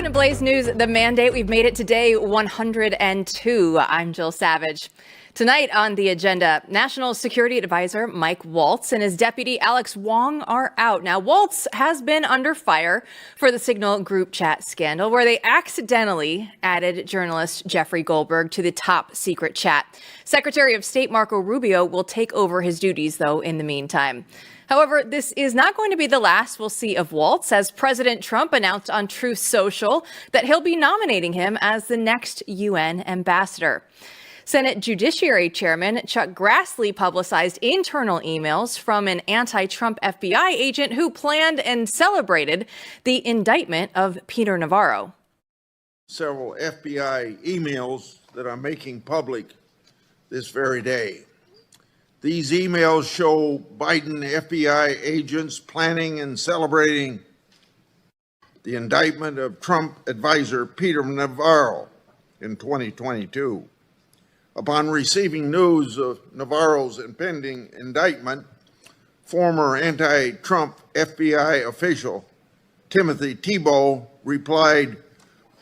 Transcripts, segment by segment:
to Blaze News, the mandate. We've made it to day 102. I'm Jill Savage. Tonight on the agenda, National Security Advisor Mike Waltz and his deputy Alex Wong are out. Now, Waltz has been under fire for the Signal group chat scandal, where they accidentally added journalist Jeffrey Goldberg to the top secret chat. Secretary of State Marco Rubio will take over his duties, though, in the meantime. However, this is not going to be the last we'll see of Waltz, as President Trump announced on Truth Social that he'll be nominating him as the next UN ambassador. Senate Judiciary Chairman Chuck Grassley publicized internal emails from an anti-Trump FBI agent who planned and celebrated the indictment of Peter Navarro. Several FBI emails that I'm making public this very day. These emails show Biden FBI agents planning and celebrating the indictment of Trump advisor Peter Navarro in 2022. Upon receiving news of Navarro's impending indictment, former anti-Trump FBI official Timothy Thibault replied,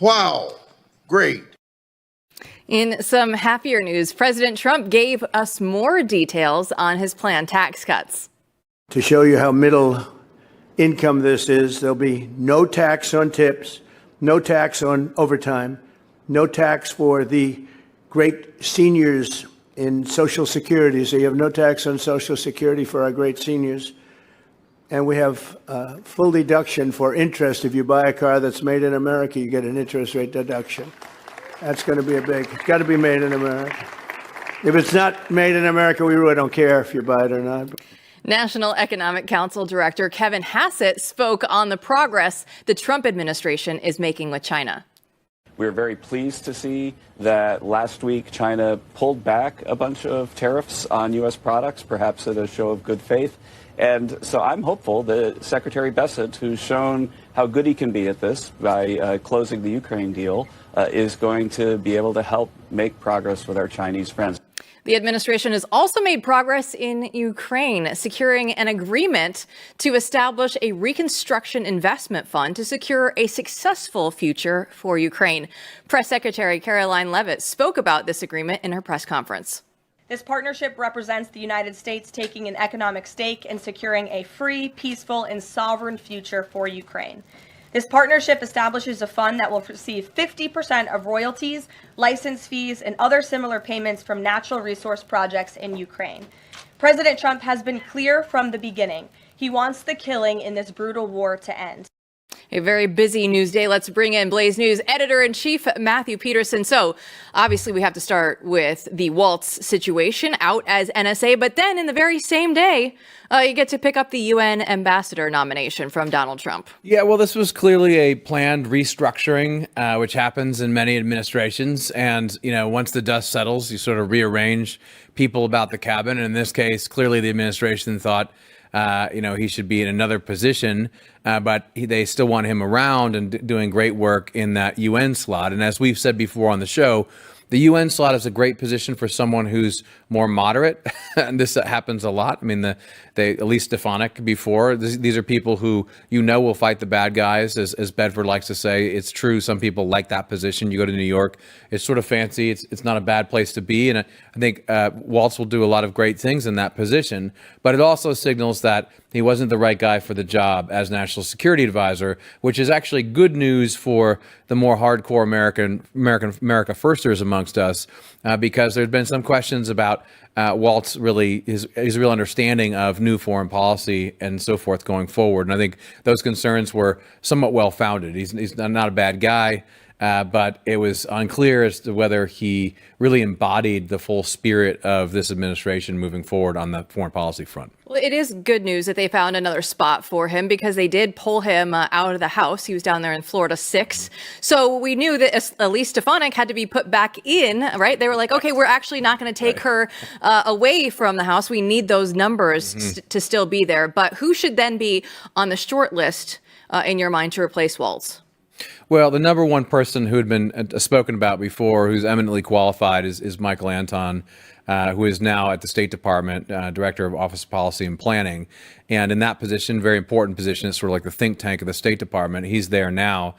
"Wow, great." In some happier news, President Trump gave us more details on his planned tax cuts. To show you how middle income this is, there'll be no tax on tips, no tax on overtime, no tax for the great seniors in Social Security. So you have no tax on Social Security for our great seniors. And we have full deduction for interest. If you buy a car that's made in America, you get an interest rate deduction. That's going to be it's got to be made in America. If it's not made in America, we really don't care if you buy it or not. National Economic Council Director Kevin Hassett spoke on the progress the Trump administration is making with China. We're very pleased to see that last week China pulled back a bunch of tariffs on U.S. products, perhaps at a show of good faith. And so I'm hopeful that Secretary Bessent, who's shown how good he can be at this by closing the Ukraine deal, is going to be able to help make progress with our Chinese friends. The administration has also made progress in Ukraine, securing an agreement to establish a reconstruction investment fund to secure a successful future for Ukraine. Press Secretary Caroline Leavitt spoke about this agreement in her press conference. This partnership represents the United States taking an economic stake in securing a free, peaceful, and sovereign future for Ukraine. This partnership establishes a fund that will receive 50% of royalties, license fees, and other similar payments from natural resource projects in Ukraine. President Trump has been clear from the beginning. He wants the killing in this brutal war to end. A very busy news day. Let's bring in Blaze News editor-in-chief Matthew Peterson. So obviously we have to start with the Waltz situation, out as NSA, but then in the very same day, you get to pick up the UN ambassador nomination from Donald Trump. Yeah, well, this was clearly a planned restructuring, which happens in many administrations. And, you know, once the dust settles, you sort of rearrange people about the cabinet. In this case, clearly the administration thought he should be in another position, but they still want him around and doing great work in that UN slot. And as we've said before on the show, the UN slot is a great position for someone who's more moderate, and this happens a lot. I mean, Elise Stefanik before, these are people who will fight the bad guys, as Bedford likes to say. It's true, some people like that position. You go to New York, it's sort of fancy, it's not a bad place to be, and I think Waltz will do a lot of great things in that position, but it also signals that he wasn't the right guy for the job as National Security Advisor, which is actually good news for the more hardcore America firsters amongst us, because there's been some questions about Waltz really his real understanding of new foreign policy and so forth going forward. And I think those concerns were somewhat well-founded. He's not a bad guy, but it was unclear as to whether he really embodied the full spirit of this administration moving forward on the foreign policy front. Well, it is good news that they found another spot for him, because they did pull him out of the House. He was down there in Florida 6. So we knew that Elise Stefanik had to be put back in, right? They were like, okay, we're actually not going to take her away from the House. We need those numbers to still be there. But who should then be on the short list in your mind to replace Waltz? Well, the number one person who had been spoken about before, who's eminently qualified, is Michael Anton, who is now at the State Department, Director of Office of Policy and Planning. And in that position, very important position, it's sort of like the think tank of the State Department. He's there now.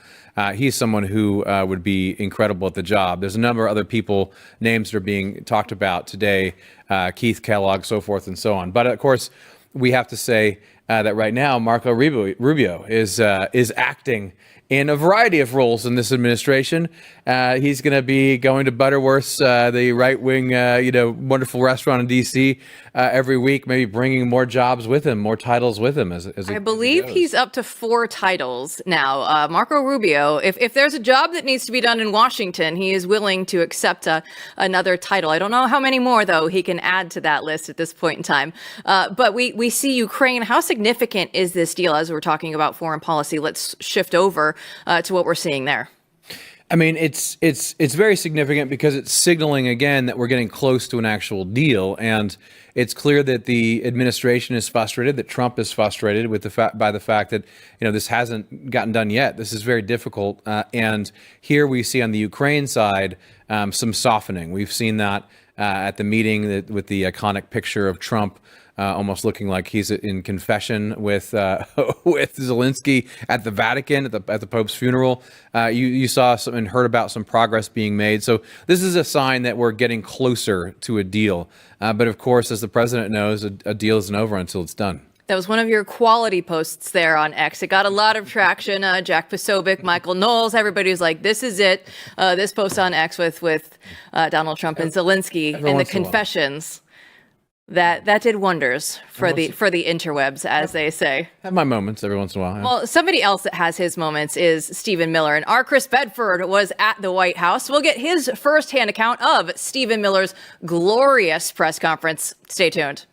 He's someone who would be incredible at the job. There's a number of other people, names that are being talked about today, Keith Kellogg, so forth and so on. But of course, we have to say that right now, Marco Rubio is acting in a variety of roles in this administration. He's going to be going to Butterworth's, the right-wing, wonderful restaurant in D.C. Every week, maybe bringing more jobs with him, more titles with him. I believe he's up to 4 titles now. Marco Rubio, if there's a job that needs to be done in Washington, he is willing to accept another title. I don't know how many more, though, he can add to that list at this point in time. But we see Ukraine. How significant is this deal as we're talking about foreign policy? Let's shift over to what we're seeing there. I mean, it's very significant because it's signaling again that we're getting close to an actual deal, and it's clear that the administration is frustrated, that Trump is frustrated with by the fact that this hasn't gotten done yet. This is very difficult, and here we see on the Ukraine side some softening. We've seen that at the meeting with the iconic picture of Trump. Almost looking like he's in confession with Zelensky at the Vatican at the Pope's funeral. You saw some and heard about some progress being made. So this is a sign that we're getting closer to a deal. But of course, as the president knows, a deal isn't over until it's done. That was one of your quality posts there on X. It got a lot of traction. Jack Posobiec, Michael Knowles, everybody was like, this is it. This post on X with Donald Trump and Zelensky and the confessions. That did wonders for the interwebs, as they say. Have my moments every once in a while. Yeah. Well, somebody else that has his moments is Stephen Miller. And our Chris Bedford was at the White House. We'll get his firsthand account of Stephen Miller's glorious press conference. Stay tuned.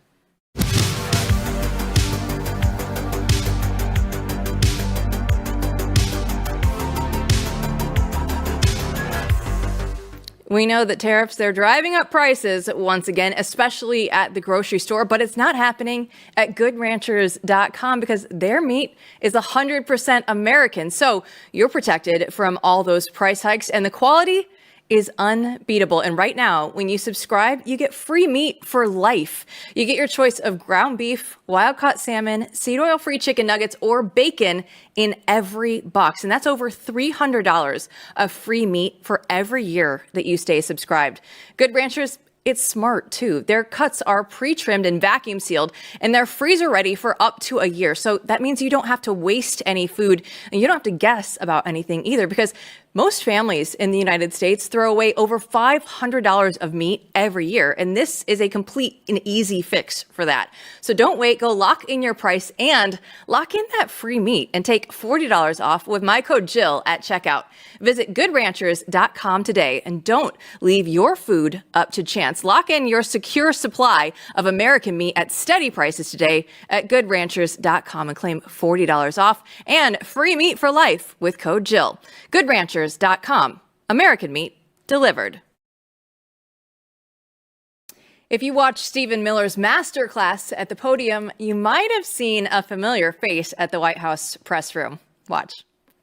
We know that tariffs, they're driving up prices once again, especially at the grocery store, but it's not happening at goodranchers.com because their meat is 100% American. So you're protected from all those price hikes, and the quality is unbeatable. And right now, when you subscribe, you get free meat for life. You get your choice of ground beef, wild-caught salmon, seed oil-free chicken nuggets, or bacon in every box. And that's over $300 of free meat for every year that you stay subscribed. Good Ranchers, it's smart too. Their cuts are pre-trimmed and vacuum sealed, and they're freezer ready for up to a year. So that means you don't have to waste any food, and you don't have to guess about anything either, because most families in the United States throw away over $500 of meat every year, and this is a complete and easy fix for that. So don't wait, go lock in your price and lock in that free meat and take $40 off with my code Jill at checkout. Visit goodranchers.com today and don't leave your food up to chance. Lock in your secure supply of American meat at steady prices today at goodranchers.com and claim $40 off and free meat for life with code Jill. Goodranchers.com. American meat delivered. If you watched Stephen Miller's masterclass at the podium, you might have seen a familiar face at the White House press room. Watch.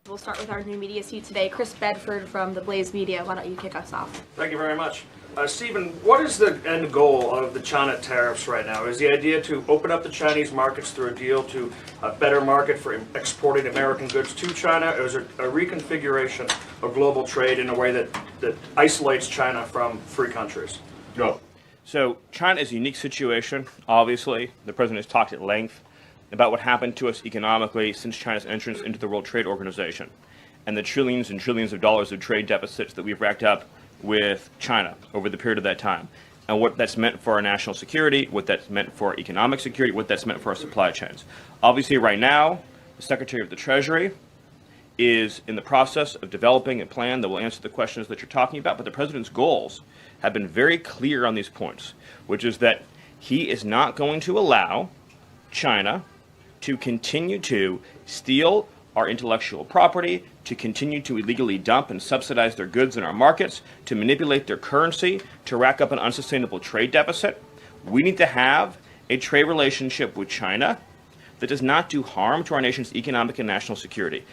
We'll start with our new media seat today. Chris Bedford from the Blaze Media. Why don't you kick us off? Thank you very much. Stephen, what is the end goal of the China tariffs right now? Is the idea to open up the Chinese markets through a deal to a better market for exporting American goods to China, or is it a reconfiguration of global trade in a way that isolates China from free countries? No. So China is a unique situation. Obviously, the president has talked at length about what happened to us economically since China's entrance into the World Trade Organization and the trillions and trillions of dollars of trade deficits that we've racked up with China over the period of that time, and what that's meant for our national security, what that's meant for economic security, what that's meant for our supply chains. Obviously, right now, the Secretary of the Treasury is in the process of developing a plan that will answer the questions that you're talking about, but the president's goals have been very clear on these points, which is that he is not going to allow China to continue to steal our intellectual property, to continue to illegally dump and subsidize their goods in our markets, to manipulate their currency, to rack up an unsustainable trade deficit. We need to have a trade relationship with China that does not do harm to our nation's economic and national security.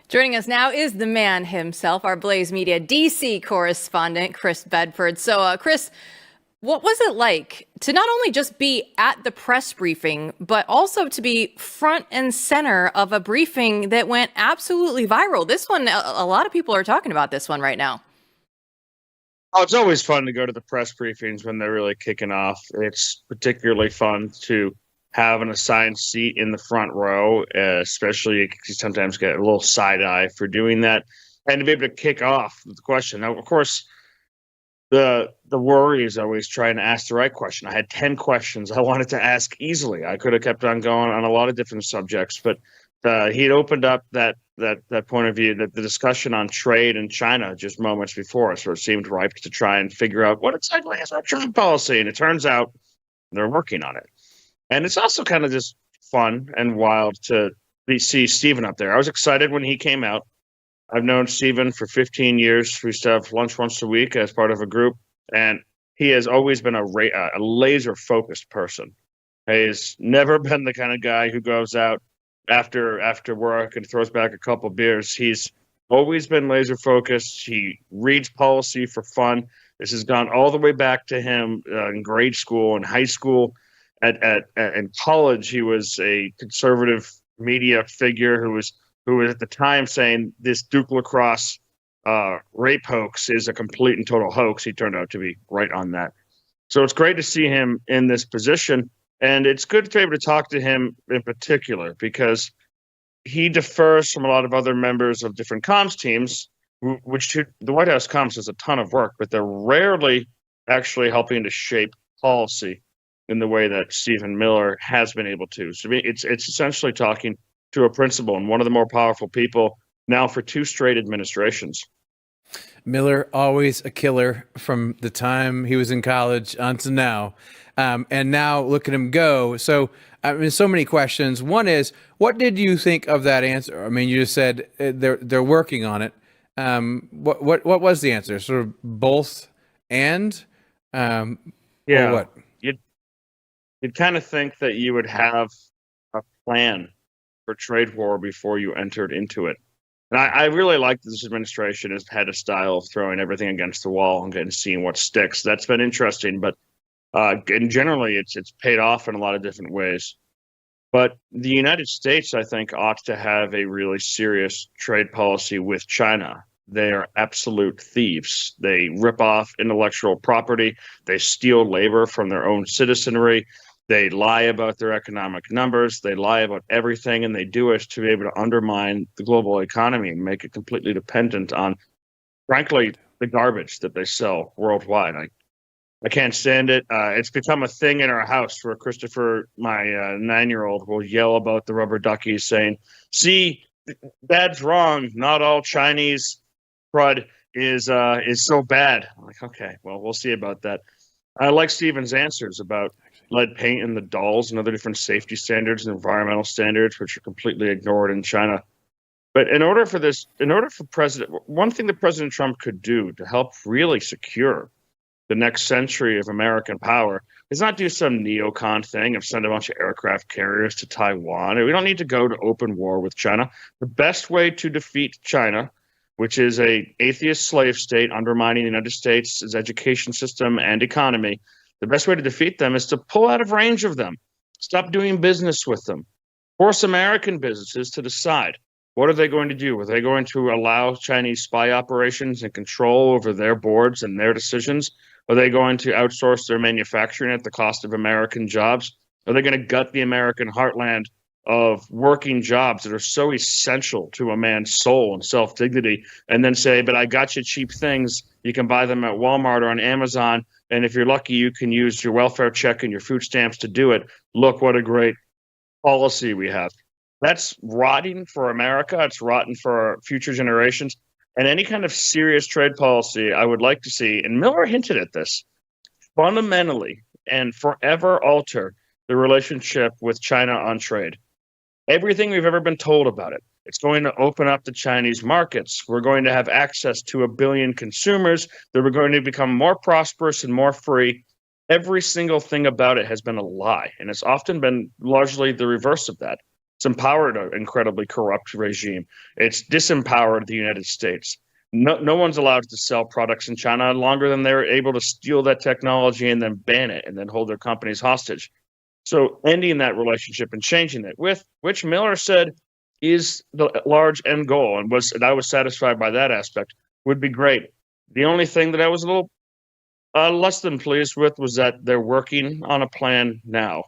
Joining us now is the man himself, our Blaze Media DC correspondent, Chris Bedford. So, Chris, what was it like to not only just be at the press briefing, but also to be front and center of a briefing that went absolutely viral? This one, a lot of people are talking about this one right now. Oh, it's always fun to go to the press briefings when they're really kicking off. It's particularly fun to have an assigned seat in the front row, especially you sometimes get a little side eye for doing that, and to be able to kick off with the question. Now, of course, the worry is always trying to ask the right question. I had 10 questions I wanted to ask easily. I could have kept on going on a lot of different subjects, but he had opened up that point of view, that the discussion on trade in China just moments before, so it seemed ripe to try and figure out what exactly is our trade policy, and it turns out they're working on it. And it's also kind of just fun and wild to see Stephen up there. I was excited when he came out. I've known Stephen for 15 years. We used to have lunch once a week as part of a group, and he has always been a laser-focused person. He's never been the kind of guy who goes out after work and throws back a couple beers. He's always been laser-focused. He reads policy for fun. This has gone all the way back to him in grade school and high school. In college, he was a conservative media figure who was at the time saying this Duke lacrosse rape hoax is a complete and total hoax. He turned out to be right on that. So it's great to see him in this position, and it's good to be able to talk to him in particular because he differs from a lot of other members of different comms teams, which the White House comms does a ton of work, but they're rarely actually helping to shape policy in the way that Stephen Miller has been able to. So it's essentially talking to a principal and one of the more powerful people now for 2 straight administrations. Miller, always a killer from the time he was in college until now. And now look at him go. So, I mean, so many questions. One is, what did you think of that answer? I mean, you just said they're working on it. What was the answer? Sort of both and? Yeah. Or what? You'd kind of think that you would have a plan for trade war before you entered into it. And I really like that this administration has had a style of throwing everything against the wall and seeing what sticks. That's been interesting, but and generally it's paid off in a lot of different ways. But the United States, I think, ought to have a really serious trade policy with China. They are absolute thieves. They rip off intellectual property. They steal labor from their own citizenry. They lie about their economic numbers. They lie about everything, and they do it to be able to undermine the global economy and make it completely dependent on, frankly, the garbage that they sell worldwide. I can't stand it. It's become a thing in our house where Christopher, my 9-year-old, will yell about the rubber duckies saying, see, Dad's wrong. Not all Chinese crud is so bad. I'm like, okay, well, we'll see about that. I like Stephen's answers about lead paint in the dolls and other different safety standards and environmental standards, which are completely ignored in China. But in order for one thing that President Trump could do to help really secure the next century of American power is not do some neocon thing of send a bunch of aircraft carriers to Taiwan. We don't need to go to open war with China. The best way to defeat China, which is a atheist slave state undermining the United States' education system and economy, the best way to defeat them is to pull out of range of them. Stop doing business with them. Force American businesses to decide, what are they going to do? Are they going to allow Chinese spy operations and control over their boards and their decisions? Are they going to outsource their manufacturing at the cost of American jobs? Are they going to gut the American heartland of working jobs that are so essential to a man's soul and self-dignity, and then say, but I got you cheap things. You can buy them at Walmart or on Amazon, and if you're lucky, you can use your welfare check and your food stamps to do it. Look what a great policy we have. That's rotting for America. It's rotten for our future generations. And any kind of serious trade policy I would like to see, and Miller hinted at this, fundamentally and forever alter the relationship with China on trade. Everything we've ever been told about it. It's going to open up the Chinese markets. We're going to have access to 1 billion consumers. That we're going to become more prosperous and more free. Every single thing about it has been a lie, and it's often been largely the reverse of that. It's empowered an incredibly corrupt regime. It's disempowered the United States. No one's allowed to sell products in China longer than they're able to steal that technology and then ban it and then hold their companies hostage. So ending that relationship and changing it, with which Miller said is the large end goal, and I was satisfied by that aspect, would be great. The only thing that I was a little less than pleased with was that they're working on a plan now.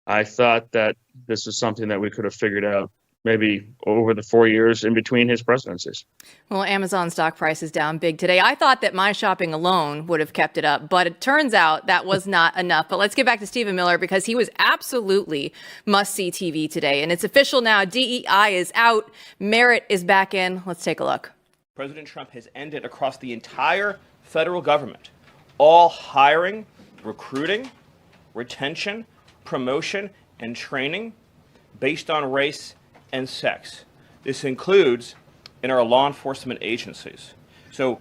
I thought that this is something that we could have figured out maybe over the 4 years in between his presidencies. Well, Amazon stock price is down big today. I thought that my shopping alone would have kept it up, but it turns out that was not enough. But let's get back to Stephen Miller, because he was absolutely must-see TV today. And it's official now. DEI is out. Merit is back in. Let's take a look. President Trump has ended across the entire federal government all hiring, recruiting, retention, promotion, and training based on race and sex. This includes in our law enforcement agencies. So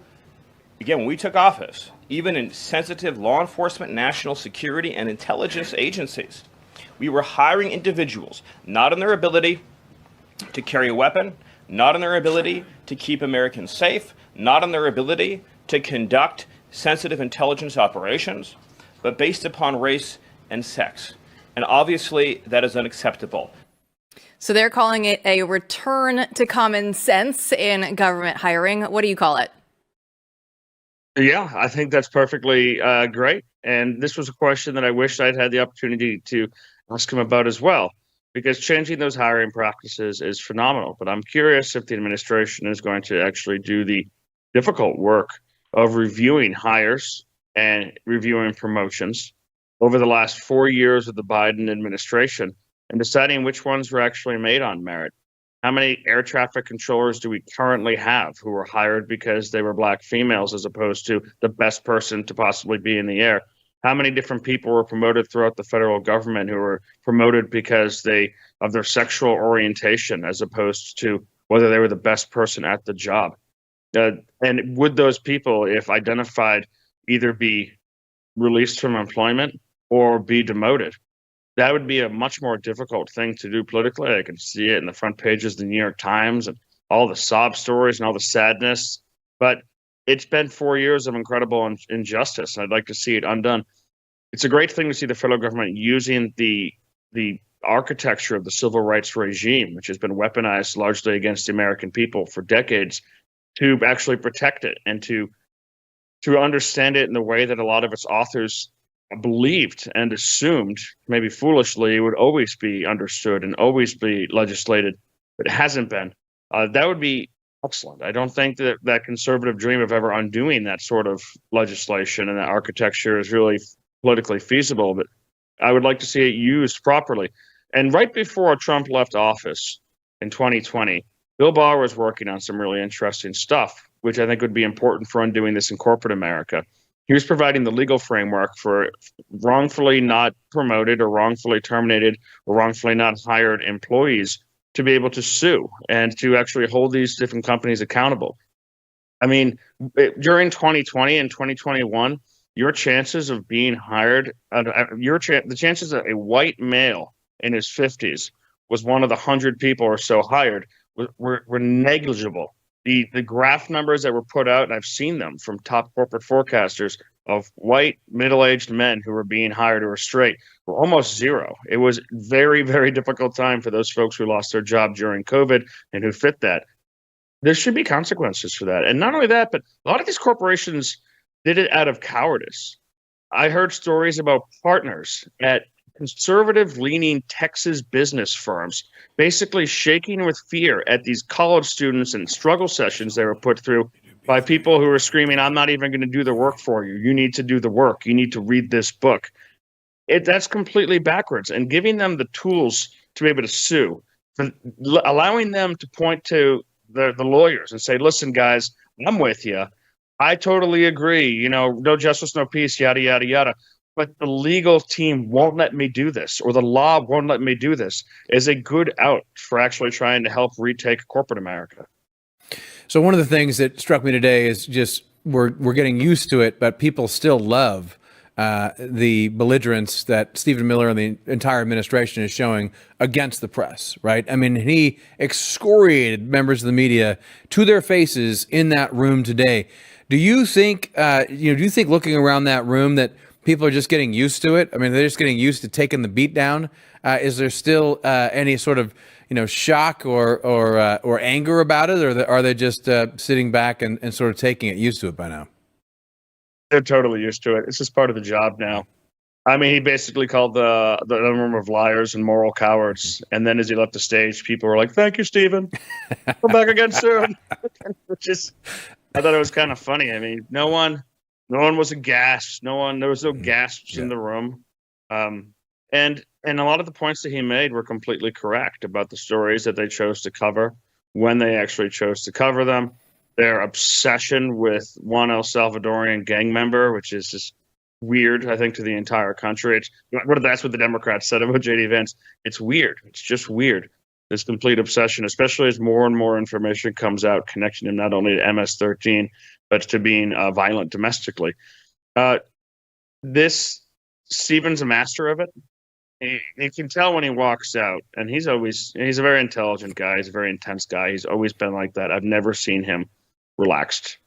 again, when we took office, even in sensitive law enforcement, national security, and intelligence agencies, we were hiring individuals not on their ability to carry a weapon, not on their ability to keep Americans safe, not on their ability to conduct sensitive intelligence operations, but based upon race and sex. And obviously, that is unacceptable. So they're calling it a return to common sense in government hiring. What do you call it? Yeah, I think that's perfectly great. And this was a question that I wish I'd had the opportunity to ask him about as well, because changing those hiring practices is phenomenal. But I'm curious if the administration is going to actually do the difficult work of reviewing hires and reviewing promotions over the last 4 years of the Biden administration and deciding which ones were actually made on merit. How many air traffic controllers do we currently have who were hired because they were black females as opposed to the best person to possibly be in the air? How many different people were promoted throughout the federal government who were promoted because of their sexual orientation as opposed to whether they were the best person at the job? And would those people, if identified, either be released from employment or be demoted? That would be a much more difficult thing to do politically. I can see it in the front pages of the New York Times and all the sob stories and all the sadness. But it's been 4 years of incredible injustice, and I'd like to see it undone. It's a great thing to see the federal government using the architecture of the civil rights regime, which has been weaponized largely against the American people for decades, to actually protect it and to understand it in the way that a lot of its authors believed and assumed, maybe foolishly, it would always be understood and always be legislated, but it hasn't been. That would be excellent. I don't think that conservative dream of ever undoing that sort of legislation and that architecture is really politically feasible, but I would like to see it used properly. And right before Trump left office in 2020, Bill Barr was working on some really interesting stuff, which I think would be important for undoing this in corporate America. He was providing the legal framework for wrongfully not promoted or wrongfully terminated or wrongfully not hired employees to be able to sue and to actually hold these different companies accountable. I mean, during 2020 and 2021, your chances of being hired, the chances that a white male in his 50s was one of the 100 people or so hired were negligible. The graph numbers that were put out, and I've seen them from top corporate forecasters of white middle-aged men who were being hired who were straight, were almost zero. It was very, very difficult time for those folks who lost their job during COVID and who fit that. There should be consequences for that. And not only that, but a lot of these corporations did it out of cowardice. I heard stories about partners at conservative-leaning Texas business firms basically shaking with fear at these college students and struggle sessions they were put through by people who were screaming, "I'm not even going to do the work for you. You need to do the work. You need to read this book." That's completely backwards. And giving them the tools to be able to sue, allowing them to point to the lawyers and say, "Listen, guys, I'm with you. I totally agree. No justice, no peace, yada, yada, yada. But the legal team won't let me do this, or the law won't let me do this," is a good out for actually trying to help retake corporate America. So one of the things that struck me today is just we're getting used to it, but people still love the belligerence that Stephen Miller and the entire administration is showing against the press, right? I mean, he excoriated members of the media to their faces in that room today. Do you think, do you think looking around that room that people are just getting used to it? I mean, they're just getting used to taking the beat down. Is there still any sort of, shock or anger about it, or are they just sitting back and sort of taking it, used to it by now? They're totally used to it. It's just part of the job now. I mean, he basically called the number of liars and moral cowards. And then as he left the stage, people were like, "Thank you, Stephen. Come back again soon." Which is, I thought it was kind of funny. I mean, no one was aghast. There was no gasps in the room. And a lot of the points that he made were completely correct about the stories that they chose to cover, when they actually chose to cover them. Their obsession with one El Salvadorian gang member, which is just weird, I think, to the entire country. That's what the Democrats said about J.D. Vance. It's weird. It's just weird. This complete obsession, especially as more and more information comes out connecting him not only to MS-13, but to being violent domestically. Stephen's a master of it. You can tell when he walks out, and he's a very intelligent guy. He's a very intense guy. He's always been like that. I've never seen him relaxed.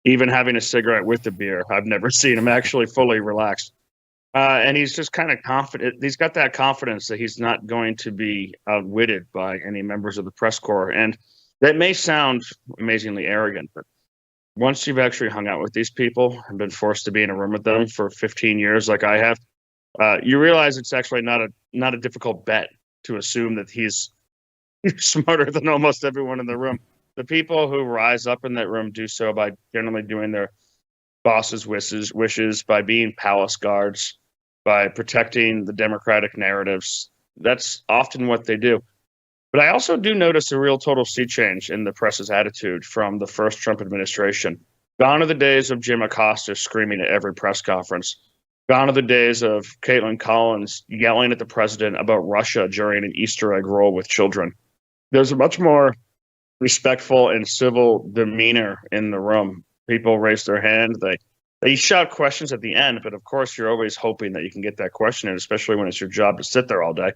Even having a cigarette with the beer, I've never seen him actually fully relaxed. And he's just kind of confident. He's got that confidence that he's not going to be outwitted by any members of the press corps. And that may sound amazingly arrogant, but once you've actually hung out with these people and been forced to be in a room with them for 15 years, like I have, you realize it's actually not a difficult bet to assume that he's smarter than almost everyone in the room. The people who rise up in that room do so by generally doing their boss's wishes, by being palace guards, by protecting the democratic narratives. That's often what they do. But I also do notice a real total sea change in the press's attitude from the first Trump administration. Gone are the days of Jim Acosta screaming at every press conference. Gone are the days of Caitlin Collins yelling at the president about Russia during an Easter egg roll with children. There's a much more respectful and civil demeanor in the room. People raise their hand. They shout questions at the end, but of course you're always hoping that you can get that question in, especially when it's your job to sit there all day.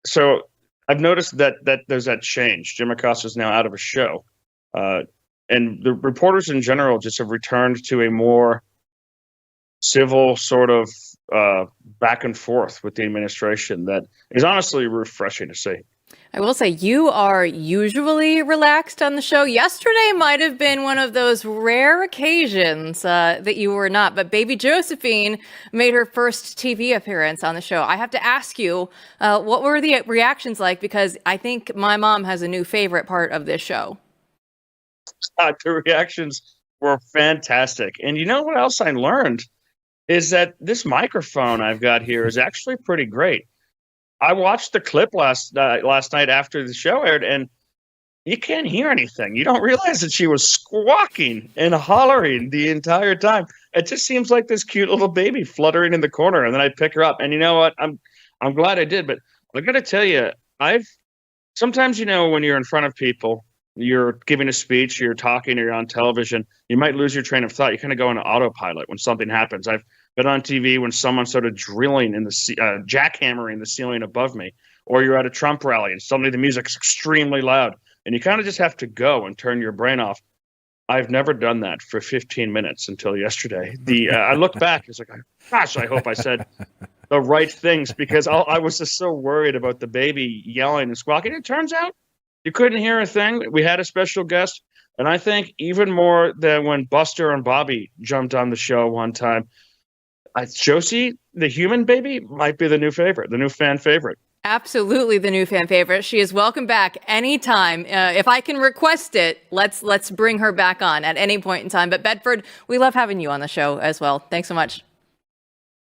So I've noticed that there's that change. Jim Acosta is now out of a show. And the reporters in general just have returned to a more civil sort of back and forth with the administration that is honestly refreshing to see. I will say you are usually relaxed on the show. Yesterday might have been one of those rare occasions that you were not, but baby Josephine made her first TV appearance on the show. I have to ask you, what were the reactions like? Because I think my mom has a new favorite part of this show. The reactions were fantastic. And you know what else I learned is that this microphone I've got here is actually pretty great. I watched the clip last night after the show aired, and you can't hear anything. You don't realize that she was squawking and hollering the entire time. It just seems like this cute little baby fluttering in the corner, and then I pick her up. And you know what? I'm glad I did, but I got to tell you, sometimes, when you're in front of people, you're giving a speech, you're talking, or you're on television, you might lose your train of thought. You kind of go into autopilot when something happens. I've been on TV when someone started drilling in the jackhammering the ceiling above me, or you're at a Trump rally and suddenly the music's extremely loud, and you kind of just have to go and turn your brain off. I've never done that for 15 minutes until yesterday. I look back, it's like, gosh, I hope I said the right things, because I was just so worried about the baby yelling and squawking. It turns out you couldn't hear a thing. We had a special guest, and I think even more than when Buster and Bobby jumped on the show one time, Josie, the human baby, might be the new favorite, the new fan favorite. Absolutely the new fan favorite. She is welcome back anytime. If I can request it, let's bring her back on at any point in time. But Bedford, we love having you on the show as well. Thanks so much.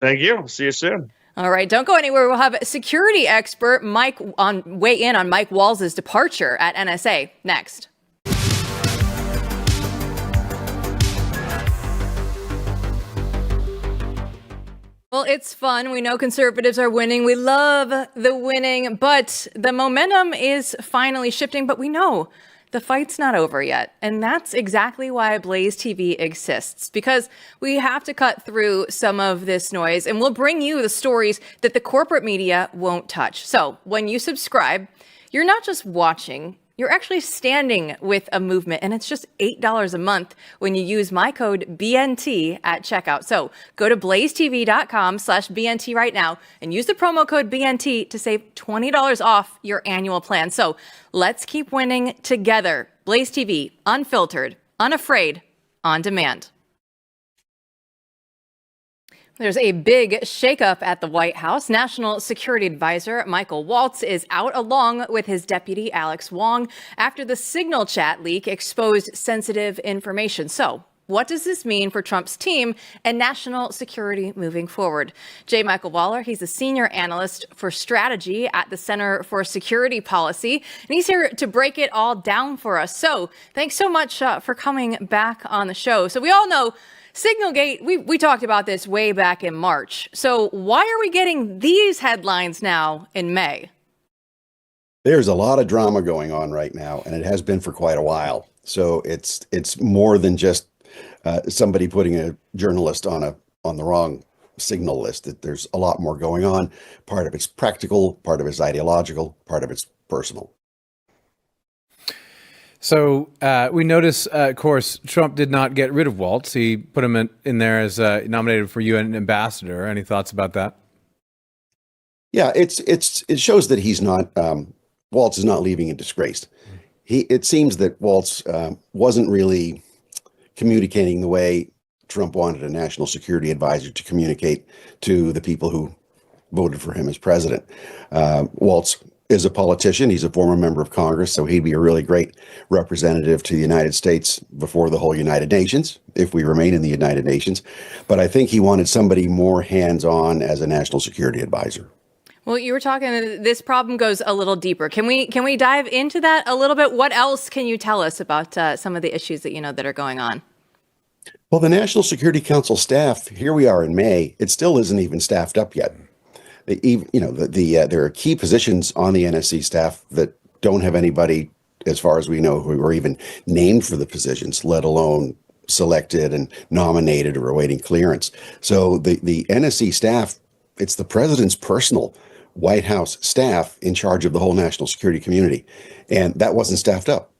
Thank you. See you soon. All right, don't go anywhere. We'll have security expert Mike weigh in on Mike Waltz's departure at NSA next. Well, it's fun. We know conservatives are winning. We love the winning, but the momentum is finally shifting. But we know the fight's not over yet. And that's exactly why Blaze TV exists, because we have to cut through some of this noise, and we'll bring you the stories that the corporate media won't touch. So when you subscribe, you're not just watching, you're actually standing with a movement, and it's just $8 a month when you use my code BNT at checkout. So go to blazetv.com/BNT right now and use the promo code BNT to save $20 off your annual plan. So let's keep winning together. Blaze TV, unfiltered, unafraid, on demand. There's a big shakeup at the White House. National Security Advisor Michael Waltz is out along with his deputy Alex Wong after the Signal chat leak exposed sensitive information. So what does this mean for Trump's team and national security moving forward? J. Michael Waller, he's a senior analyst for strategy at the Center for Security Policy, and he's here to break it all down for us. So thanks so much for coming back on the show. So we all know Signalgate, we talked about this way back in March. So why are we getting these headlines now in May? There's a lot of drama going on right now, and it has been for quite a while. So it's more than just somebody putting a journalist on the wrong signal list. There's a lot more going on. Part of it's practical, part of it's ideological, part of it's personal. So we notice, of course, Trump did not get rid of Waltz. He put him in there as nominated for UN ambassador. Any thoughts about that? Yeah, it shows that he's not Waltz is not leaving in disgrace. It seems that Waltz wasn't really communicating the way Trump wanted a national security advisor to communicate to the people who voted for him as president. Waltz is a politician. He's a former member of Congress, so he'd be a really great representative to the United States before the whole United Nations, if we remain in the United Nations. But I think he wanted somebody more hands-on as a national security advisor. Well, you were talking, this problem goes a little deeper. Can we dive into that a little bit? What else can you tell us about some of the issues that you know that are going on? Well, the National Security Council staff, here we are in May, it still isn't even staffed up yet. There are key positions on the NSC staff that don't have anybody, as far as we know, who are even named for the positions, let alone selected and nominated or awaiting clearance. So the NSC staff, it's the president's personal White House staff in charge of the whole national security community. And that wasn't staffed up.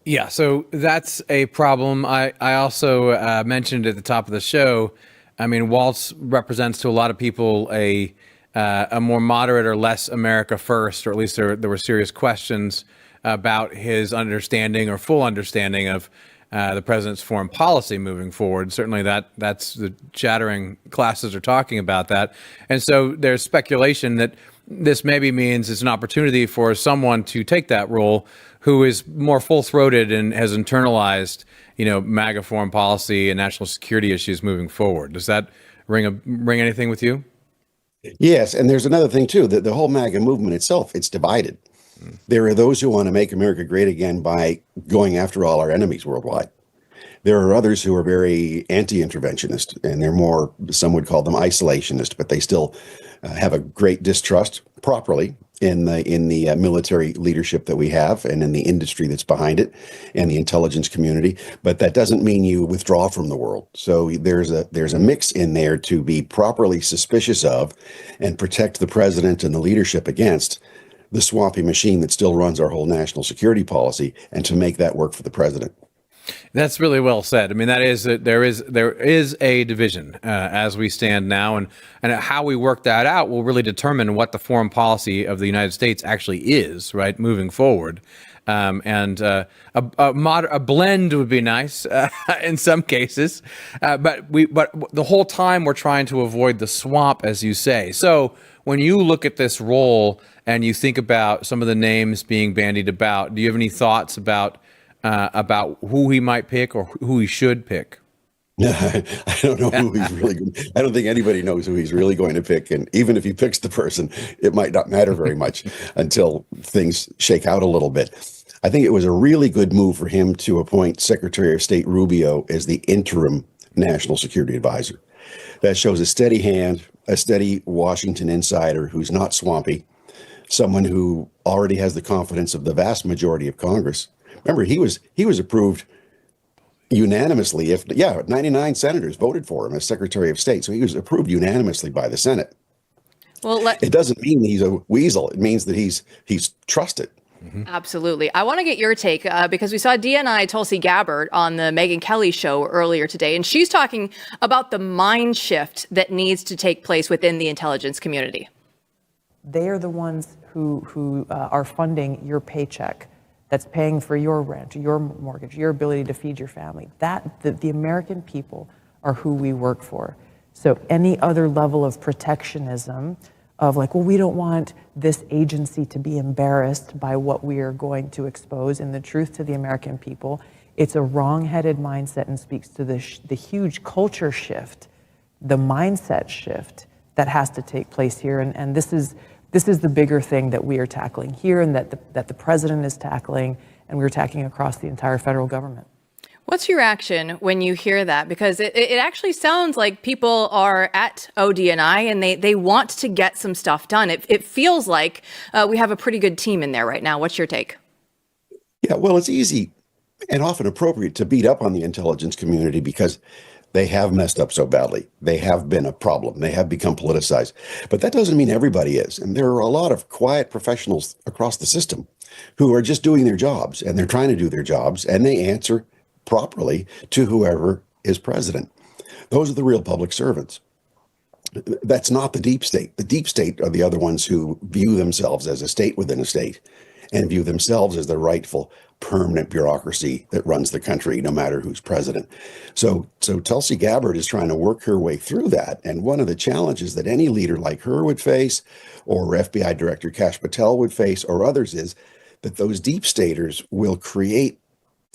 Yeah, so that's a problem. I also mentioned at the top of the show, I mean, Waltz represents to a lot of people a more moderate or less America first, or at least there were serious questions about his understanding or full understanding of the president's foreign policy moving forward. Certainly that's the chattering classes are talking about that. And so there's speculation that this maybe means it's an opportunity for someone to take that role who is more full-throated and has internalized, MAGA foreign policy and national security issues moving forward. Does that ring anything with you? Yes, and there's another thing too, that the whole MAGA movement itself, it's divided. There are those who want to make America great again by going after all our enemies worldwide. There are others who are very anti-interventionist, and they're more, some would call them isolationist, but they still have a great distrust properly in the military leadership that we have and in the industry that's behind it and the intelligence community. But that doesn't mean you withdraw from the world. So there's a mix in there to be properly suspicious of and protect the president and the leadership against the swampy machine that still runs our whole national security policy, and to make that work for the president. That's really well said. I mean, there is a division as we stand now, and how we work that out will really determine what the foreign policy of the United States actually is, right, moving forward. A blend would be nice in some cases, but the whole time we're trying to avoid the swamp, as you say. So when you look at this role and you think about some of the names being bandied about, do you have any thoughts about who he might pick or who he should pick? I don't know who he's really going. I don't think anybody knows who he's really going to pick. And even if he picks the person, it might not matter very much until things shake out a little bit. I think it was a really good move for him to appoint Secretary of State Rubio as the interim national security advisor. That shows a steady hand, a steady Washington insider who's not swampy, someone who already has the confidence of the vast majority of Congress. Remember, he was approved unanimously. 99 senators voted for him as Secretary of State, so he was approved unanimously by the Senate. Well, It doesn't mean he's a weasel. It means that he's trusted. absolutely. I want to get your take because we saw DNI Tulsi Gabbard on the Megyn Kelly show earlier today, and she's talking about the mind shift that needs to take place within the intelligence community. They are the ones who are funding your paycheck, that's paying for your rent, your mortgage, your ability to feed your family. The American people are who we work for. So any other level of protectionism of like, well, we don't want this agency to be embarrassed by what we are going to expose in the truth to the American people, it's a wrong-headed mindset and speaks to the huge culture shift, the mindset shift that has to take place here. And this is the bigger thing that we are tackling here and that the president is tackling and we're tackling across the entire federal government. What's your reaction when you hear that? Because it actually sounds like people are at ODNI and they want to get some stuff done. It feels like we have a pretty good team in there right now. What's your take? Yeah, well, it's easy and often appropriate to beat up on the intelligence community because they have messed up so badly. They have been a problem. They have become politicized. But that doesn't mean everybody is. And there are a lot of quiet professionals across the system who are just doing their jobs, and they're trying to do their jobs, and they answer properly to whoever is president. Those are the real public servants. That's not the deep state. The deep state are the other ones who view themselves as a state within a state and view themselves as the rightful permanent bureaucracy that runs the country, no matter who's president. So Tulsi Gabbard is trying to work her way through that. And one of the challenges that any leader like her would face, or FBI Director Kash Patel would face, or others, is that those deep staters will create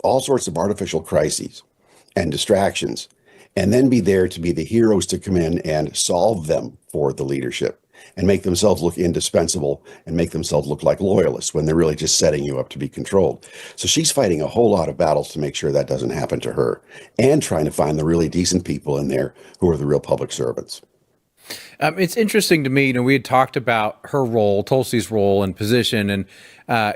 all sorts of artificial crises and distractions, and then be there to be the heroes to come in and solve them for the leadership and make themselves look indispensable and make themselves look like loyalists when they're really just setting you up to be controlled. So she's fighting a whole lot of battles to make sure that doesn't happen to her, and trying to find the really decent people in there who are the real public servants. It's interesting to me, we had talked about her role, Tulsi's role and position, and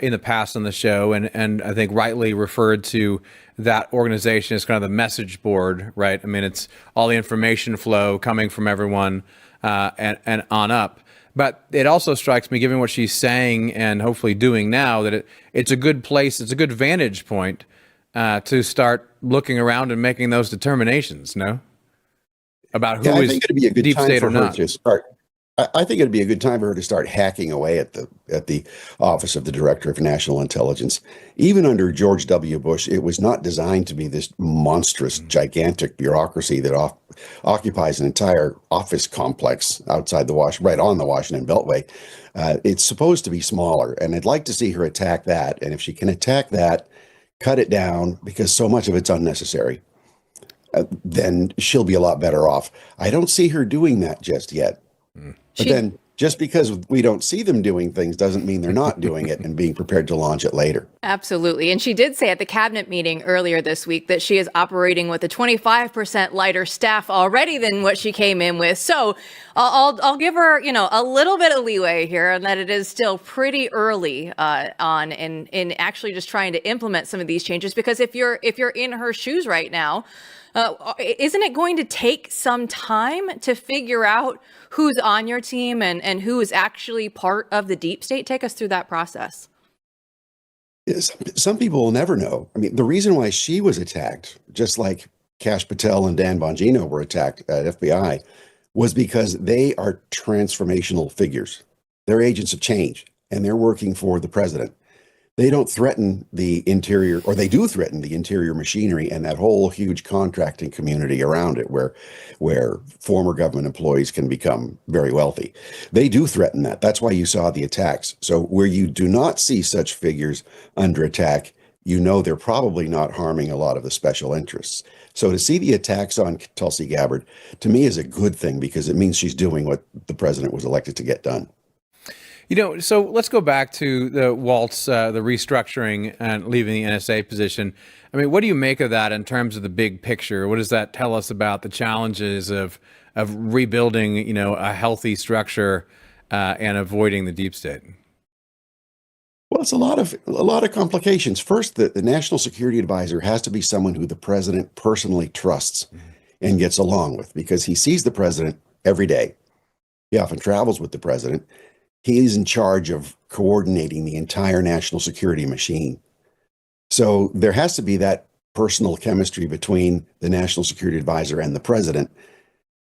in the past on the show, and I think rightly referred to that organization as kind of the message board, right? I mean, it's all the information flow coming from everyone and on up. But it also strikes me, given what she's saying and hopefully doing now, that it's a good place, it's a good vantage point to start looking around and making those determinations, no? About who is deep state or not. I think it'd be a good time for her to start hacking away at the office of the Director of National Intelligence. Even under George W. Bush, it was not designed to be this monstrous, gigantic bureaucracy that occupies an entire office complex outside right on the Washington Beltway. It's supposed to be smaller, and I'd like to see her attack that. And if she can attack that, cut it down, because so much of it's unnecessary, then she'll be a lot better off. I don't see her doing that just yet. But then just because we don't see them doing things doesn't mean they're not doing it and being prepared to launch it later. Absolutely. And she did say at the cabinet meeting earlier this week that she is operating with a 25% lighter staff already than what she came in with. So I'll give her, a little bit of leeway here, and that it is still pretty early on in actually just trying to implement some of these changes. Because if you're in her shoes right now, isn't it going to take some time to figure out who's on your team and who is actually part of the deep state? Take us through that process. Some people will never know. I mean, the reason why she was attacked, just like Kash Patel and Dan Bongino were attacked at FBI, was because they are transformational figures. They're agents of change, and they're working for the president. They don't threaten the interior, or they do threaten the interior machinery and that whole huge contracting community around it where former government employees can become very wealthy. They do threaten that. That's why you saw the attacks. So where you do not see such figures under attack, they're probably not harming a lot of the special interests. So to see the attacks on Tulsi Gabbard, to me, is a good thing, because it means she's doing what the president was elected to get done. So let's go back to the Waltz, the restructuring and leaving the NSA position. I mean, what do you make of that in terms of the big picture? What does that tell us about the challenges of rebuilding, a healthy structure and avoiding the deep state? Well, it's a lot of complications. First, the national security advisor has to be someone who the president personally trusts and gets along with, because he sees the president every day. He often travels with the president. He's in charge of coordinating the entire national security machine. So there has to be that personal chemistry between the national security advisor and the president.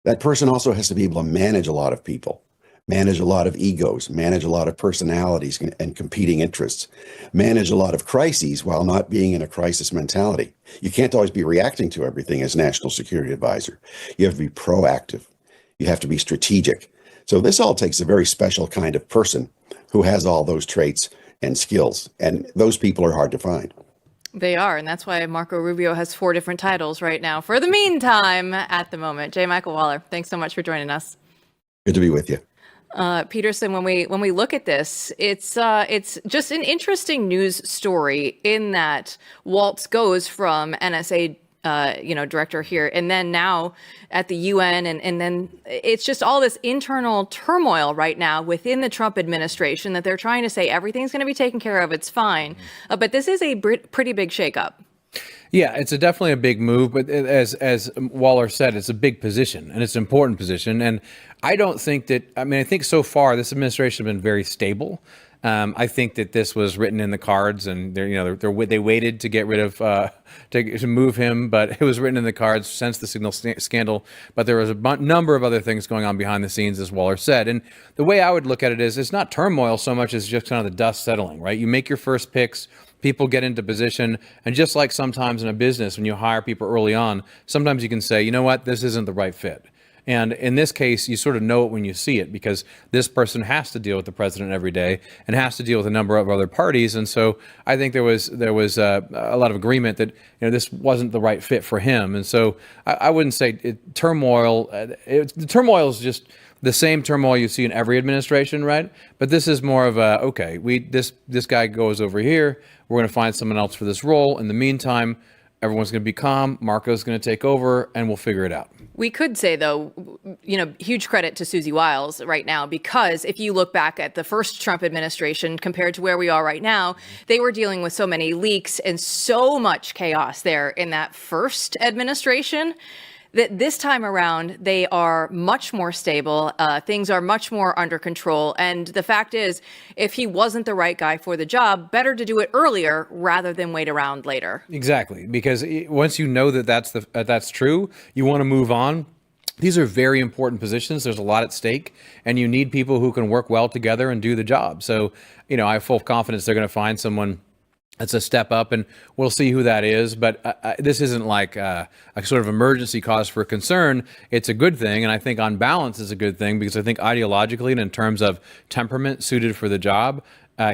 That person also has to be able to manage a lot of people, manage a lot of egos, manage a lot of personalities and competing interests, manage a lot of crises while not being in a crisis mentality. You can't always be reacting to everything as national security advisor. You have to be proactive. You have to be strategic. So this all takes a very special kind of person who has all those traits and skills. And those people are hard to find. They are, and that's why Marco Rubio has 4 different titles right now for the meantime at the moment. J. Michael Waller, thanks so much for joining us. Good to be with you. Peterson, when we look at this, it's just an interesting news story in that Waltz goes from NSA director here, and then now at the UN, and then it's just all this internal turmoil right now within the Trump administration that they're trying to say everything's going to be taken care of, it's fine, but this is a pretty big shakeup. Yeah, it's definitely a big move, but as Waller said, it's a big position and it's an important position. And I don't think that, I think so far this administration has been very stable. I think that this was written in the cards, and they waited to get rid of to move him, but it was written in the cards since the Signal scandal. But there was a number of other things going on behind the scenes, as Waller said. And the way I would look at it is, it's not turmoil so much as just kind of the dust settling, right? You make your first picks. People get into position, and just like sometimes in a business, when you hire people early on, sometimes you can say, you know what, this isn't the right fit. And in this case, you sort of know it when you see it, because this person has to deal with the president every day and has to deal with a number of other parties. And so I think there was a lot of agreement that this wasn't the right fit for him. And so I wouldn't say turmoil. The turmoil is just the same turmoil you see in every administration, right? But this is more of this guy goes over here. We're going to find someone else for this role. In the meantime, everyone's going to be calm. Marco's going to take over, and we'll figure it out. We could say, though, huge credit to Susie Wiles right now, because if you look back at the first Trump administration compared to where we are right now, they were dealing with so many leaks and so much chaos there in that first administration, that this time around, they are much more stable. Things are much more under control. And the fact is, if he wasn't the right guy for the job, better to do it earlier rather than wait around later. Exactly. Because once you know that that's true, you want to move on. These are very important positions. There's a lot at stake, and you need people who can work well together and do the job. So, I have full confidence they're going to find someone that's a step up, and we'll see who that is. But this isn't like a sort of emergency cause for concern. It's a good thing, and I think on balance is a good thing, because I think ideologically and in terms of temperament suited for the job,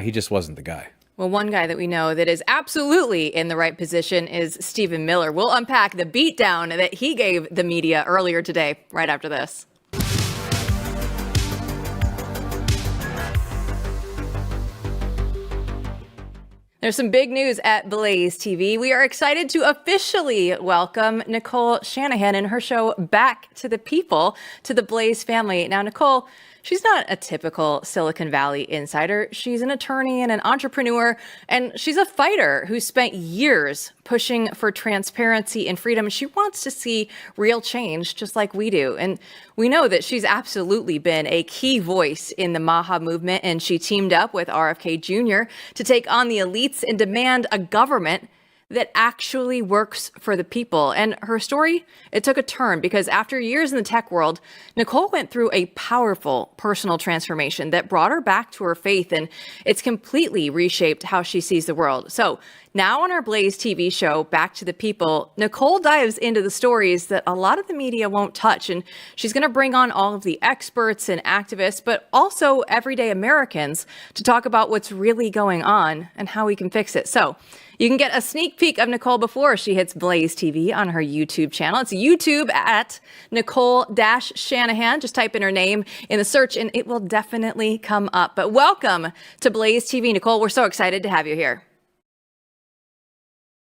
he just wasn't the guy. Well, one guy that we know that is absolutely in the right position is Stephen Miller. We'll unpack the beatdown that he gave the media earlier today, right after this. There's some big news at BlazeTV. We are excited to officially welcome Nicole Shanahan and her show Back to the People to the Blaze family. Now, Nicole, she's not a typical Silicon Valley insider. She's an attorney and an entrepreneur, and she's a fighter who spent years pushing for transparency and freedom. She wants to see real change, just like we do. And we know that she's absolutely been a key voice in the MAGA movement, and she teamed up with RFK Jr. to take on the elites and demand a government that actually works for the people. And her story, it took a turn, because after years in the tech world, Nicole went through a powerful personal transformation that brought her back to her faith, and it's completely reshaped how she sees the world. So now on our Blaze TV show, Back to the People, Nicole dives into the stories that a lot of the media won't touch, and she's going to bring on all of the experts and activists, but also everyday Americans, to talk about what's really going on and how we can fix it. So you can get a sneak peek of Nicole before she hits Blaze TV on her YouTube channel. It's YouTube at Nicole-Shanahan. Just type in her name in the search and it will definitely come up. But welcome to Blaze TV, Nicole. We're so excited to have you here.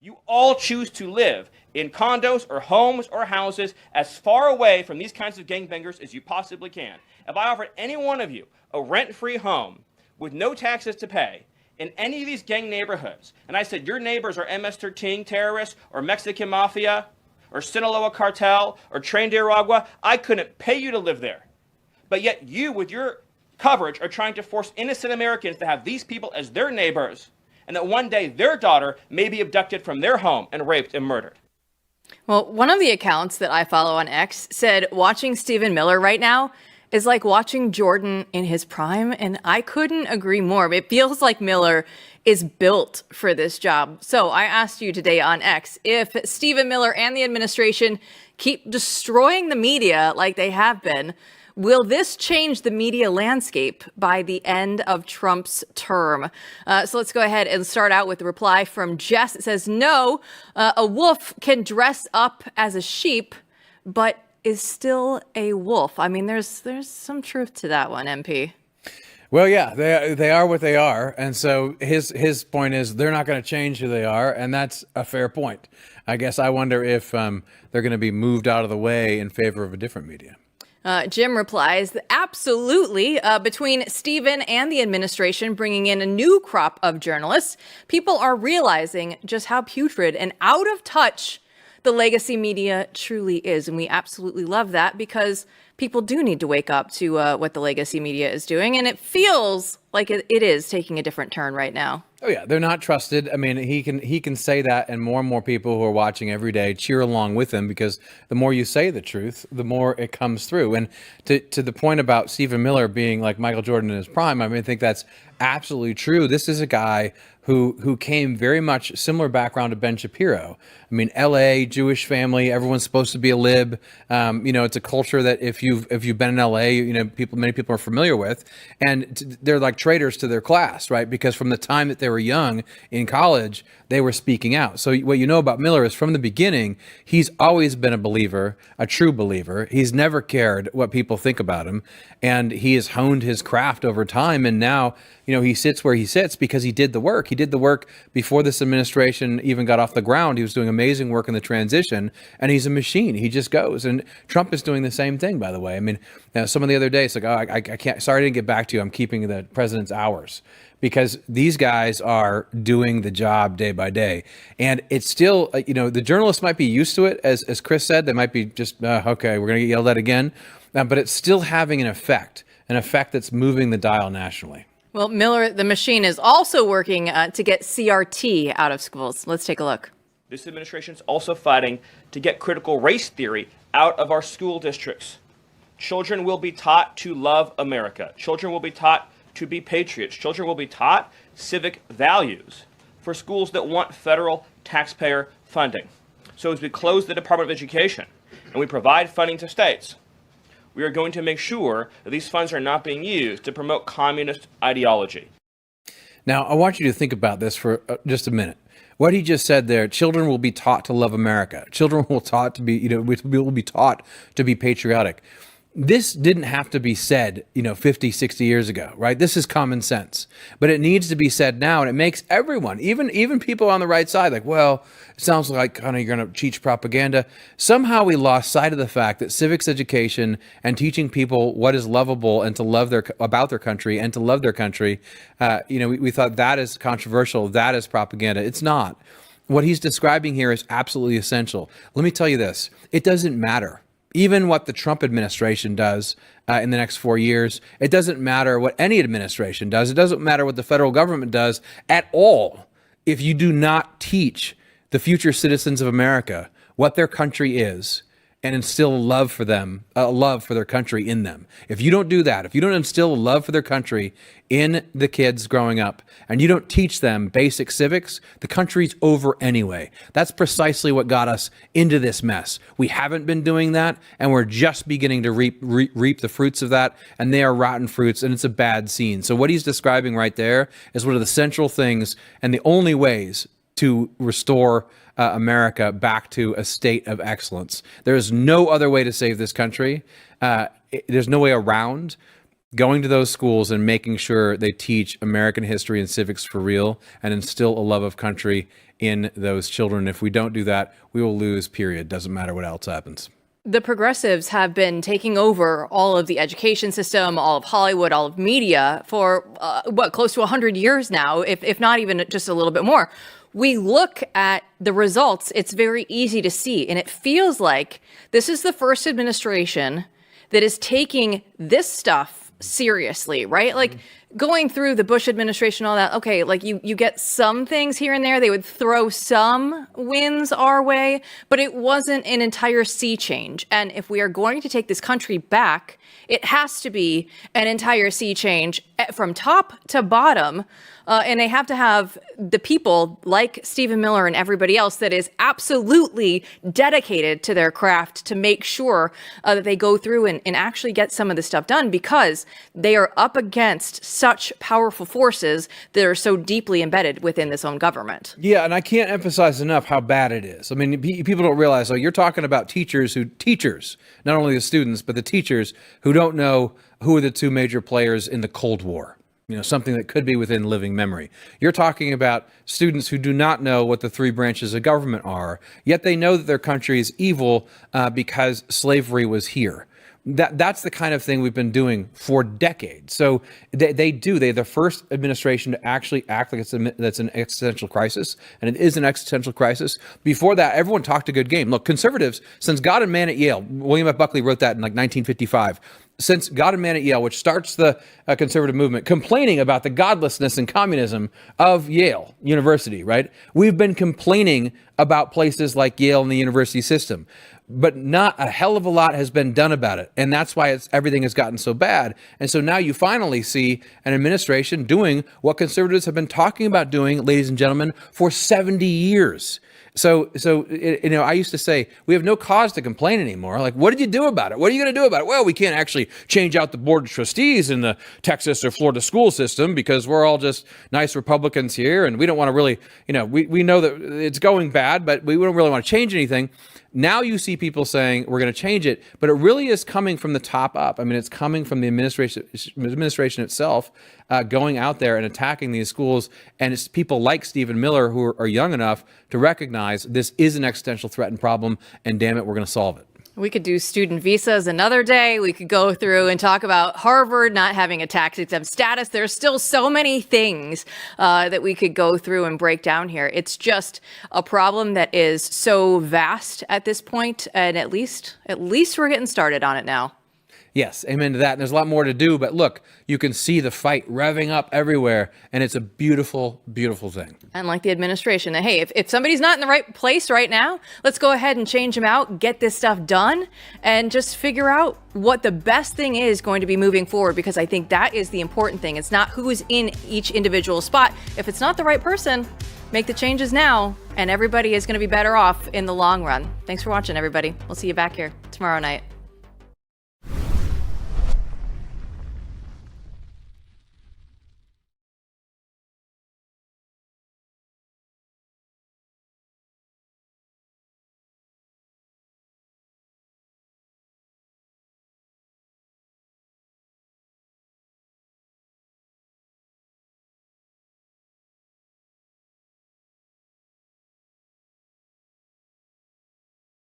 You all choose to live in condos or homes or houses as far away from these kinds of gangbangers as you possibly can. If I offered any one of you a rent-free home with no taxes to pay in any of these gang neighborhoods, and I said, your neighbors are MS-13 terrorists or Mexican mafia or Sinaloa cartel or Tren de Aragua, I couldn't pay you to live there. But yet you, with your coverage, are trying to force innocent Americans to have these people as their neighbors, and that one day their daughter may be abducted from their home and raped and murdered. Well, one of the accounts that I follow on X said watching Stephen Miller right now is like watching Jordan in his prime, and I couldn't agree more. It feels like Miller is built for this job. So I asked you today on X if Stephen Miller and the administration keep destroying the media like they have been, will this change the media landscape by the end of Trump's term? So let's go ahead and start out with the reply from Jess. It says, no, a wolf can dress up as a sheep, but is still a wolf. I mean, there's some truth to that one, MP. Well, yeah, they are what they are. And so his point is they're not going to change who they are. And that's a fair point. I guess I wonder if they're going to be moved out of the way in favor of a different media. Jim replies, absolutely. Between Stephen and the administration bringing in a new crop of journalists, people are realizing just how putrid and out of touch the legacy media truly is. And we absolutely love that because people do need to wake up to what the legacy media is doing. And it feels like it is taking a different turn right now. Oh, yeah, they're not trusted. I mean, he can say that, and more people who are watching every day cheer along with him because the more you say the truth, the more it comes through. And to the point about Stephen Miller being like Michael Jordan in his prime, I mean, I think that's absolutely true. This is a guy who came very much similar background to Ben Shapiro. I mean, L.A., Jewish family, everyone's supposed to be a lib. It's a culture that if you've been in L.A., many people are familiar with, and they're like traitors to their class, right? Because from the time that they were young in college, they were speaking out. So what you know about Miller is from the beginning, he's always been a believer, a true believer. He's never cared what people think about him, and he has honed his craft over time. And now, he sits where he sits because he did the work. He did the work before this administration even got off the ground. He was doing amazing work in the transition, and he's a machine. He just goes. And Trump is doing the same thing, by the way. I mean, some of the other day, it's like, oh, I can't, sorry I didn't get back to you. I'm keeping the president's hours. Because these guys are doing the job day by day. And it's still, the journalists might be used to it. As Chris said, they might be just, okay, we're going to get yelled at again. But it's still having an effect that's moving the dial nationally. Well, Miller, the machine, is also working to get CRT out of schools. Let's take a look. This administration is also fighting to get critical race theory out of our school districts. Children will be taught to love America. Children will be taught to be patriots. Children will be taught civic values for schools that want federal taxpayer funding. So as we close the Department of Education and we provide funding to states, we are going to make sure that these funds are not being used to promote communist ideology. Now, I want you to think about this for just a minute. What he just said there, children will be taught to love America. Children will taught to be, will be taught to be patriotic. This didn't have to be said, 50, 60 years ago, right? This is common sense, but it needs to be said now. And it makes everyone, even people on the right side, like, well, it sounds like kind of you're going to teach propaganda. Somehow we lost sight of the fact that civics education and teaching people what is lovable and to love about their country and to love their country, we thought that is controversial. That is propaganda. It's not. What he's describing here is absolutely essential. Let me tell you this. It doesn't matter. Even what the Trump administration does in the next 4 years, it doesn't matter what any administration does. It doesn't matter what the federal government does at all if you do not teach the future citizens of America what their country is and instill a love for them, a love for their country in them. If you don't do that, if you don't instill a love for their country in the kids growing up, and you don't teach them basic civics, the country's over anyway. That's precisely what got us into this mess. We haven't been doing that, and we're just beginning to reap the fruits of that, and they are rotten fruits, and it's a bad scene. So what he's describing right there is one of the central things and the only ways to restore America back to a state of excellence. There is no other way to save this country. There's no way around going to those schools and making sure they teach American history and civics for real and instill a love of country in those children. If we don't do that, we will lose, period. Doesn't matter what else happens. The progressives have been taking over all of the education system, all of Hollywood, all of media for, close to 100 years now, if not even just a little bit more. We look at the results, it's very easy to see. And it feels like this is the first administration that is taking this stuff seriously, right? Like going through the Bush administration, all that, okay, like you get some things here and there. They would throw some wins our way, but it wasn't an entire sea change. And if we are going to take this country back, it has to be an entire sea change from top to bottom. And they have to have the people like Stephen Miller and everybody else that is absolutely dedicated to their craft to make sure that they go through and actually get some of this stuff done, because they are up against such powerful forces that are so deeply embedded within this own government. Yeah, and I can't emphasize enough how bad it is. I mean, people don't realize, you're talking about teachers, not only the students, but the teachers who don't know who are the two major players in the Cold War. Something that could be within living memory. You're talking about students who do not know what the three branches of government are, yet they know that their country is evil because slavery was here. That's the kind of thing we've been doing for decades. So they're the first administration to actually act like that's an existential crisis, and it is an existential crisis. Before that, everyone talked a good game. Look, conservatives, since God and Man at Yale, William F. Buckley wrote that in 1955, since God and Man at Yale, which starts the conservative movement, complaining about the godlessness and communism of Yale University, right? We've been complaining about places like Yale and the university system, but not a hell of a lot has been done about it. And that's why everything has gotten so bad. And so now you finally see an administration doing what conservatives have been talking about doing, ladies and gentlemen, for 70 years. So I used to say, we have no cause to complain anymore. Like, what did you do about it? What are you going to do about it? Well, we can't actually change out the board of trustees in the Texas or Florida school system because we're all just nice Republicans here. And we don't want to really, we know that it's going bad, but we don't really want to change anything. Now you see people saying we're going to change it, but it really is coming from the top up. I mean, it's coming from the administration itself, going out there and attacking these schools. And it's people like Stephen Miller who are young enough to recognize this is an existential threat and problem, and damn it, we're going to solve it. We could do student visas another day. We could go through and talk about Harvard not having a tax-exempt status. There's still so many things that we could go through and break down here. It's just a problem that is so vast at this point, and at least we're getting started on it now. Yes, amen to that. And there's a lot more to do, but look, you can see the fight revving up everywhere, and it's a beautiful, beautiful thing. And like the administration, that, hey, if somebody's not in the right place right now, let's go ahead and change them out, get this stuff done, and just figure out what the best thing is going to be moving forward, because I think that is the important thing. It's not who is in each individual spot. If it's not the right person, make the changes now, and everybody is going to be better off in the long run. Thanks for watching, everybody. We'll see you back here tomorrow night.